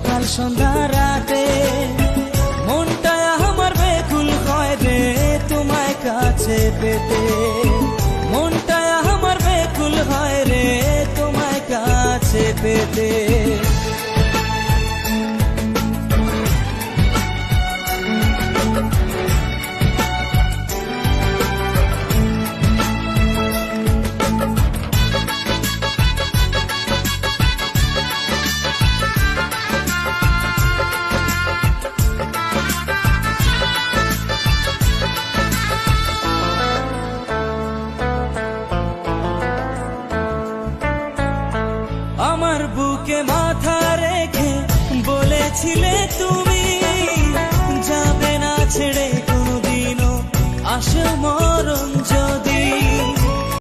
সকাল সন্ধ্যা রাতে মনটা আমার বেকুল হয় রে তোমায় কাছে পেতে। মনটা আমার বেকুল হয় রে তোমায় কাছে পেতে। আমার বুকে মাথা রেখে বলেছিলে তুমি